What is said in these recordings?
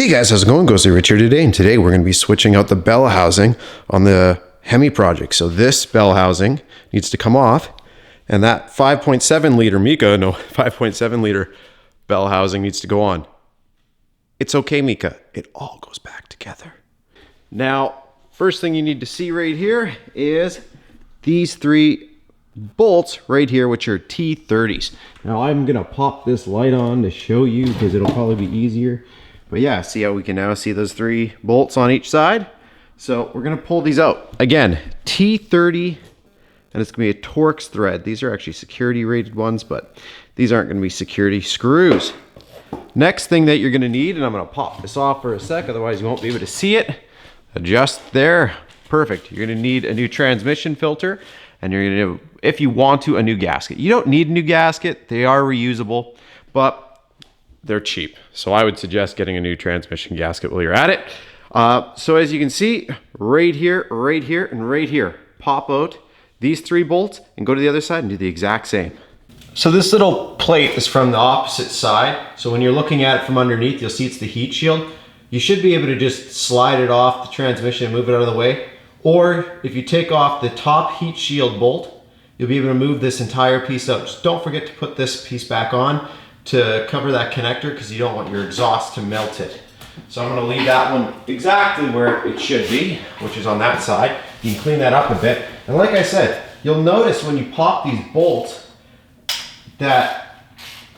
Hey guys, how's it going? Ghostly Rich here today, and today we're going to be switching out the bell housing on the Hemi project. So this bell housing needs to come off, and that 5.7 liter 5.7 liter bell housing needs to go on. It's okay, Mika. It all goes back together. Now, first thing you need to see right here is these three bolts right here, which are T30s. Now I'm gonna pop this light on to show you because it'll probably be easier. But yeah, see how we can now see those three bolts on each side? So we're gonna pull these out. Again, T30, and it's gonna be a Torx thread. These are actually security rated ones, but these aren't gonna be security screws. Next thing that you're gonna need, and I'm gonna pop this off for a sec, otherwise you won't be able to see it. Adjust there, perfect. You're gonna need a new transmission filter, and you're gonna, if you want to, a new gasket. You don't need a new gasket, they are reusable, but they're cheap. So I would suggest getting a new transmission gasket while you're at it. So as you can see, right here, and right here, pop out these three bolts and go to the other side and do the exact same. So this little plate is from the opposite side. So when you're looking at it from underneath, you'll see it's the heat shield. You should be able to just slide it off the transmission and move it out of the way. Or if you take off the top heat shield bolt, you'll be able to move this entire piece out. Just don't forget to put this piece back on to cover that connector because you don't want your exhaust to melt it. So I'm gonna leave that one exactly where it should be, which is on that side. You can clean that up a bit. And like I said, you'll notice when you pop these bolts that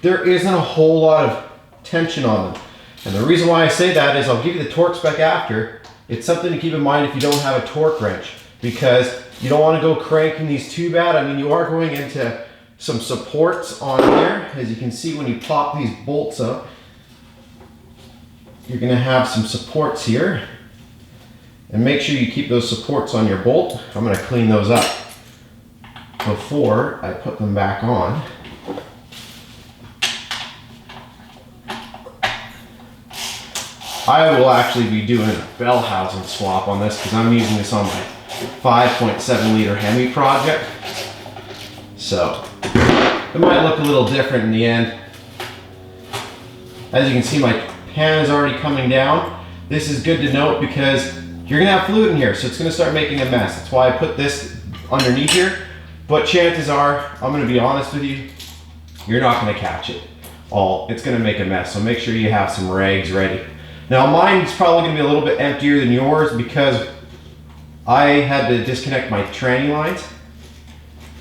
there isn't a whole lot of tension on them. And the reason why I say that is I'll give you the torque spec after. It's something to keep in mind if you don't have a torque wrench, because you don't want to go cranking these too bad. I mean, you are going into some supports on here. As you can see, when you pop these bolts up, you're going to have some supports here. And make sure you keep those supports on your bolt. I'm going to clean those up before I put them back on. I will actually be doing a bell housing swap on this because I'm using this on my 5.7 liter Hemi project. So it might look a little different in the end. As you can see, my pan is already coming down. This is good to note because you're gonna have fluid in here, so it's gonna start making a mess. That's why I put this underneath here. But chances are, I'm gonna be honest with you, you're not gonna catch it all. It's gonna make a mess, so make sure you have some rags ready. Now mine's probably gonna be a little bit emptier than yours because I had to disconnect my tranny lines,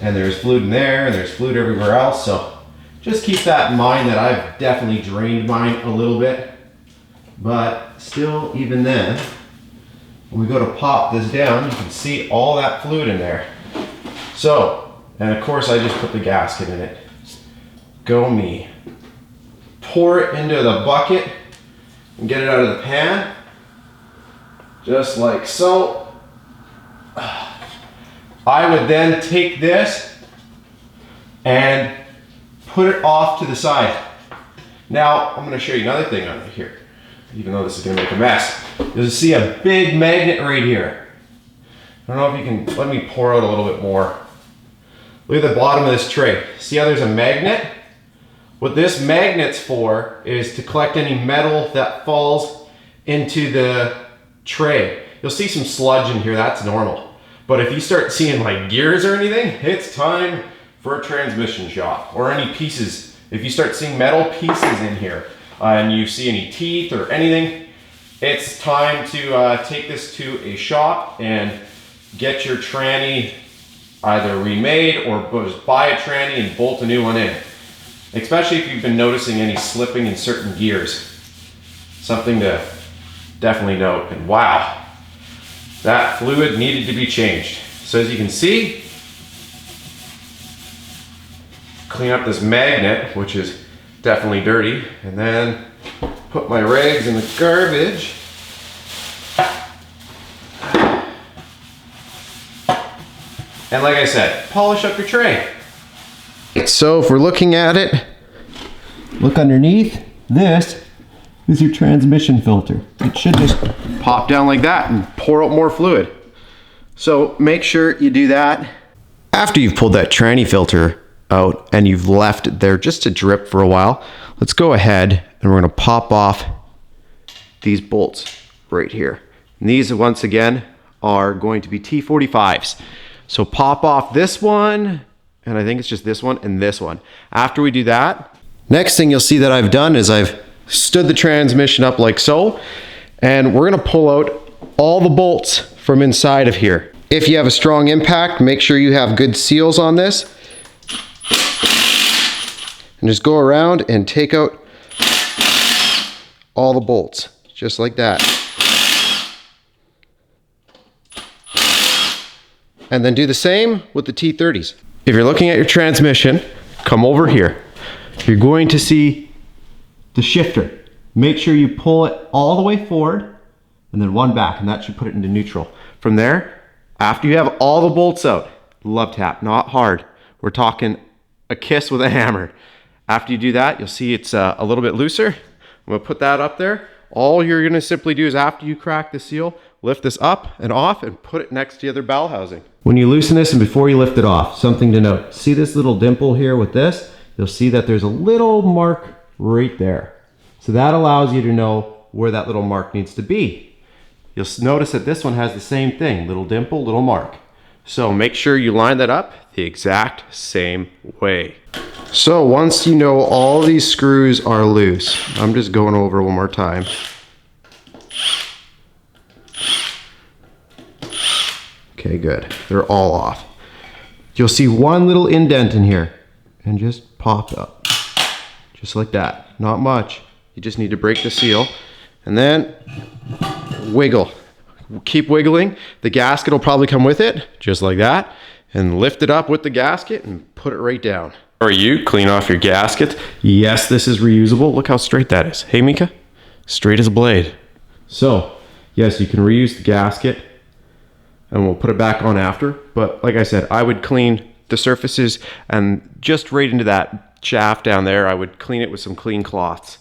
and there's fluid in there and there's fluid everywhere else. So just keep that in mind that I've definitely drained mine a little bit, but still, even then, when we go to pop this down, you can see all that fluid in there. So, and of course I just put the gasket in it. Go me. Pour it into the bucket and get it out of the pan, just like so. I would then take this and put it off to the side. Now, I'm gonna show you another thing under here, even though this is gonna make a mess. You'll see a big magnet right here. I don't know if you can, let me pour out a little bit more. Look at the bottom of this tray. See how there's a magnet? What this magnet's for is to collect any metal that falls into the tray. You'll see some sludge in here, that's normal. But if you start seeing like gears or anything, it's time for a transmission shop, or any pieces. If you start seeing metal pieces in here and you see any teeth or anything, it's time to take this to a shop and get your tranny either remade or just buy a tranny and bolt a new one in. Especially if you've been noticing any slipping in certain gears. Something to definitely note. And wow, that fluid needed to be changed. So as you can see, clean up this magnet, which is definitely dirty, and then put my rags in the garbage. And like I said, polish up your tray. So if we're looking at it, look underneath. This is your transmission filter. It should just pop down like that and pour out more fluid. So make sure you do that. After you've pulled that tranny filter out and you've left it there just to drip for a while, let's go ahead and we're going to pop off these bolts right here. And these, once again, are going to be T45s. So pop off this one, and I think it's just this one and this one. After we do that, next thing you'll see that I've done is I've stood the transmission up like so, and we're gonna pull out all the bolts from inside of here. If you have a strong impact, make sure you have good seals on this. And just go around and take out all the bolts, just like that. And then do the same with the T30s. If you're looking at your transmission, come over here. You're going to see the shifter. Make sure you pull it all the way forward and then one back, and that should put it into neutral. From there, after you have all the bolts out, love tap, not hard. We're talking a kiss with a hammer. After you do that, you'll see it's a little bit looser. I'm gonna put that up there. All you're gonna simply do is after you crack the seal, lift this up and off and put it next to the other bell housing. When you loosen this and before you lift it off, something to note. See this little dimple here with this? You'll see that there's a little mark right there. So that allows you to know where that little mark needs to be. You'll notice that this one has the same thing, little dimple, little mark. So make sure you line that up the exact same way. So once you know all these screws are loose, I'm just going over one more time. Okay, good. They're all off. You'll see one little indent in here and just pop up. Just like that. Not much. You just need to break the seal and then wiggle. Keep wiggling. The gasket will probably come with it, just like that. And lift it up with the gasket and put it right down. Or you clean off your gasket. Yes, this is reusable. Look how straight that is. Hey, Mika? Straight as a blade. So, yes, you can reuse the gasket and we'll put it back on after. But like I said, I would clean the surfaces and just right into that shaft down there, I would clean it with some clean cloths.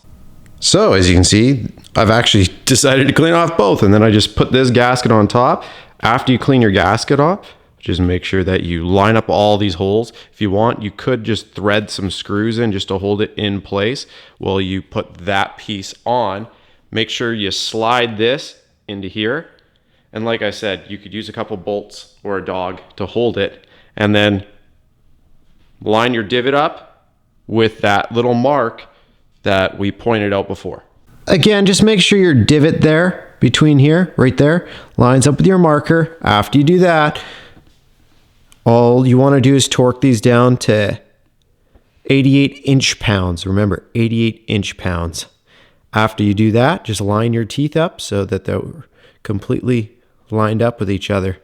So as you can see, I've actually decided to clean off both, and then I just put this gasket on top. After you clean your gasket off, just make sure that you line up all these holes. If you want, you could just thread some screws in just to hold it in place while you put that piece on. Make sure you slide this into here. And like I said, you could use a couple bolts or a dog to hold it, and then line your divot up with that little mark that we pointed out before. Again, just make sure your divot there between here, right there, lines up with your marker. After you do that, all you want to do is torque these down to 88 inch-pounds. Remember, 88 inch-pounds. After you do that, just line your teeth up so that they're completely lined up with each other.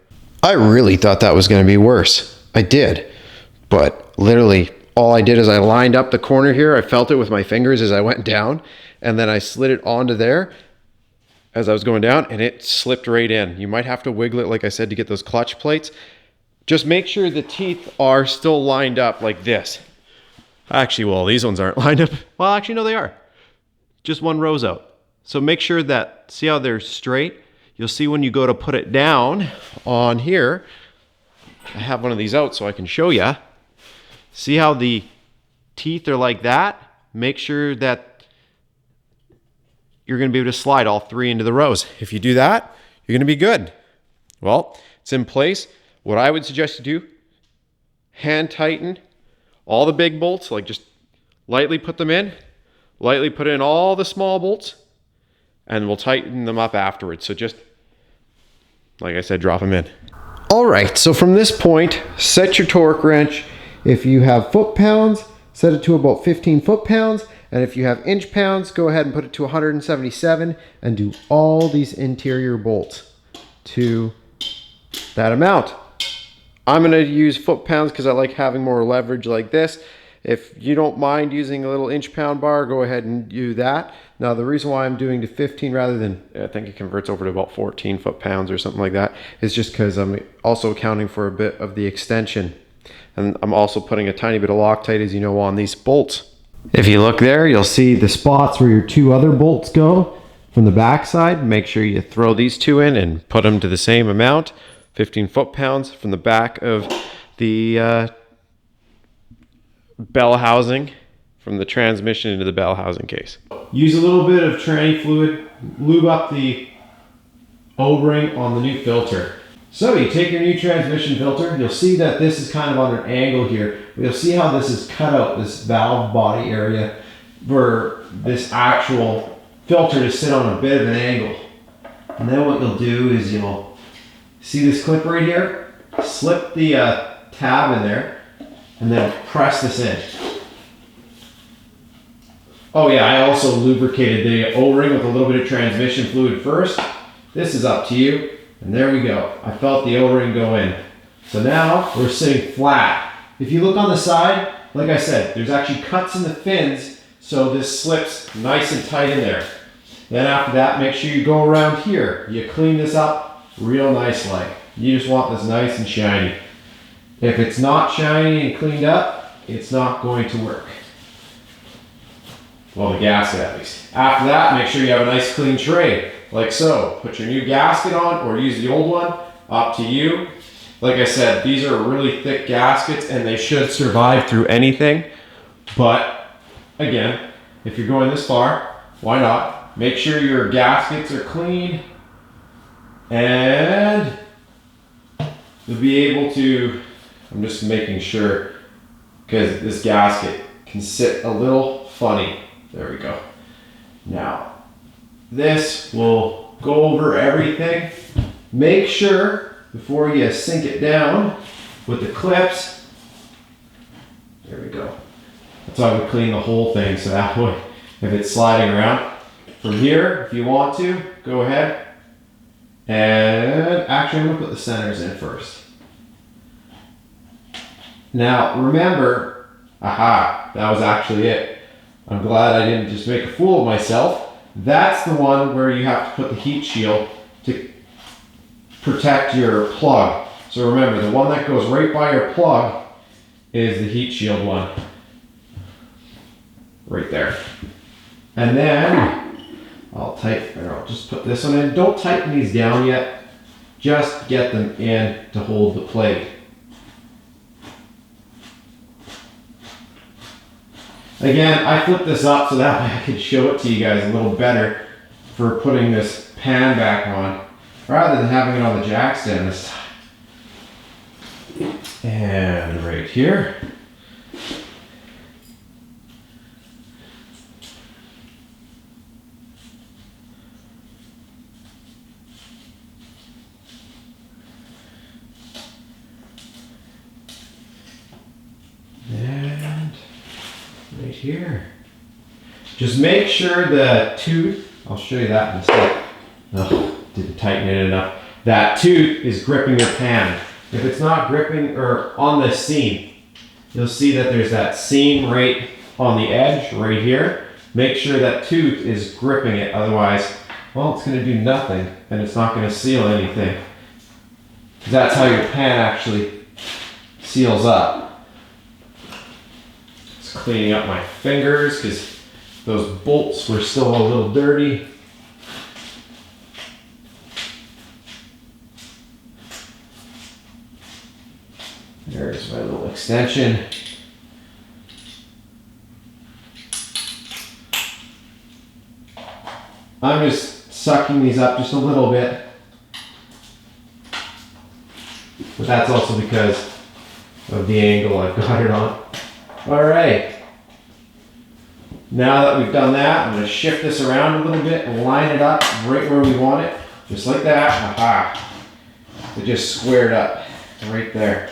I really thought that was going to be worse. I did. But literally, all I did is I lined up the corner here. I felt it with my fingers as I went down, and then I slid it onto there as I was going down, and it slipped right in. You might have to wiggle it, like I said, to get those clutch plates. Just make sure the teeth are still lined up like this. Actually, well, these ones aren't lined up. Well, actually, no, they are. Just one row's out. So make sure that, see how they're straight? You'll see when you go to put it down on here, I have one of these out so I can show you. See how the teeth are like that? Make sure that you're going to be able to slide all three into the rows. If you do that, you're going to be good. Well, it's in place. What I would suggest you do, hand tighten all the big bolts, like just lightly put them in, lightly put in all the small bolts, and we'll tighten them up afterwards. So just, like I said, drop them in. All right, so from this point, set your torque wrench. If you have foot-pounds, set it to about 15 foot-pounds. And if you have inch-pounds, go ahead and put it to 177 and do all these interior bolts to that amount. I'm going to use foot-pounds because I like having more leverage like this. If you don't mind using a little inch-pound bar, go ahead and do that. Now, the reason why I'm doing to 15 rather than, I think it converts over to about 14 foot-pounds or something like that, is just because I'm also accounting for a bit of the extension. And I'm also putting a tiny bit of Loctite, as you know, on these bolts. If you look there, you'll see the spots where your two other bolts go from the back side. Make sure you throw these two in and put them to the same amount, 15 foot-pounds from the back of the bell housing from the transmission into the bell housing case. Use a little bit of tranny fluid, lube up the O-ring on the new filter. So you take your new transmission filter, you'll see that this is kind of on an angle here. You'll see how this is cut out, this valve body area, for this actual filter to sit on a bit of an angle. And then what you'll do is you'll see this clip right here, slip the tab in there, and then press this in. Oh yeah, I also lubricated the O-ring with a little bit of transmission fluid first. This is up to you. And there we go. I felt the O-ring go in. So now we're sitting flat. If you look on the side, like I said, there's actually cuts in the fins, so this slips nice and tight in there. Then after that, make sure you go around here. You clean this up real nice like. You just want this nice and shiny. If it's not shiny and cleaned up, it's not going to work. Well, the gasket at least. After that, make sure you have a nice clean tray. Like so. Put your new gasket on or use the old one, up to you. Like I said, these are really thick gaskets and they should survive through anything. But again, if you're going this far, why not? Make sure your gaskets are clean and you'll be able to, I'm just making sure because this gasket can sit a little funny. There we go. Now, this will go over everything. Make sure before you sink it down with the clips, there we go. That's how we clean the whole thing, so that way if it's sliding around. From here, if you want to, go ahead and actually I'm gonna put the centers in first. Now remember, aha, that was actually it. I'm glad I didn't just make a fool of myself. That's the one where you have to put the heat shield to protect your plug. So remember, the one that goes right by your plug is the heat shield one. Right there. And then I'll just put this one in. Don't tighten these down yet. Just get them in to hold the plate. Again, I flipped this up so that way I could show it to you guys a little better for putting this pan back on, rather than having it on the jack stand this time. And right here. Right here. Just make sure the tooth, I'll show you that in a sec. Oh, didn't tighten it enough. That tooth is gripping your pan. If it's not gripping or on the seam, you'll see that there's that seam right on the edge right here. Make sure that tooth is gripping it, otherwise, well, it's going to do nothing and it's not going to seal anything. That's how your pan actually seals up. Cleaning up my fingers because those bolts were still a little dirty. There's my little extension. I'm just sucking these up just a little bit. But that's also because of the angle I've got it on. All right, now that we've done that, I'm going to shift this around a little bit and line it up right where we want it, just like that. Aha! It just squared up right there.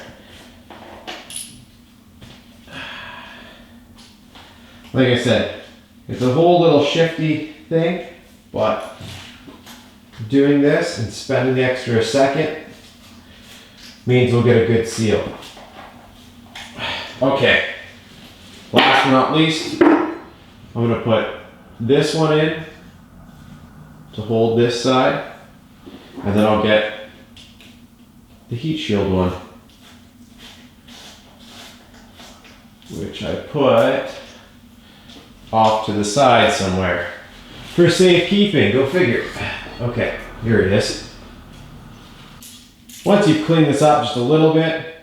Like I said, it's a whole little shifty thing, but doing this and spending the extra second means we'll get a good seal. Okay. Last but not least, I'm going to put this one in to hold this side, and then I'll get the heat shield one, which I put off to the side somewhere for safekeeping. Go figure. Okay, here it is. Once you've cleaned this up just a little bit,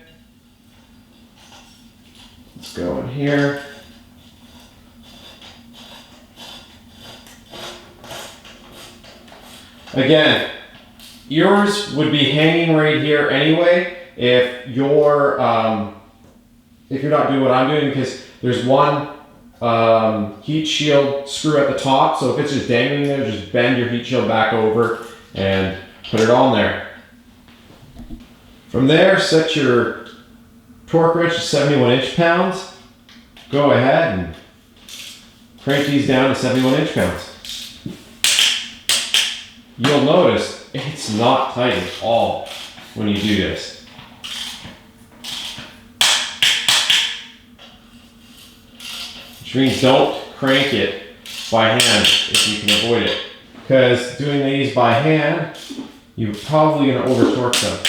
let's go in here. Again, yours would be hanging right here anyway if you're not doing what I'm doing, because there's one heat shield screw at the top, so if it's just dangling there, just bend your heat shield back over and put it on there. From there, set your torque wrench to 71 inch-pounds. Go ahead and crank these down to 71 inch-pounds. You'll notice it's not tight at all when you do this. Which means don't crank it by hand if you can avoid it. Because doing these by hand, you're probably going to over torque them.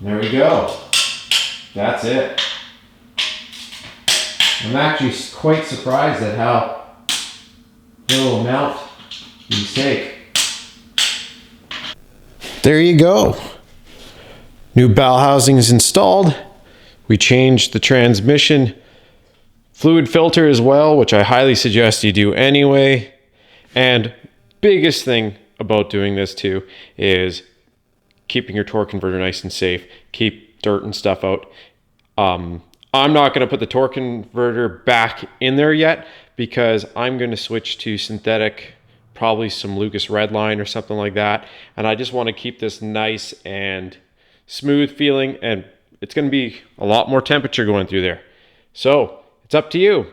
There we go. That's it. I'm actually quite surprised at how little amount these take. There you go. New bell housing is installed. We changed the transmission fluid filter as well, which I highly suggest you do anyway. And biggest thing about doing this too is keeping your torque converter nice and safe. Keep dirt and stuff out. I'm not going to put the torque converter back in there yet because I'm going to switch to synthetic, probably some Lucas Redline or something like that. And I just want to keep this nice and smooth feeling, and it's going to be a lot more temperature going through there. So it's up to you.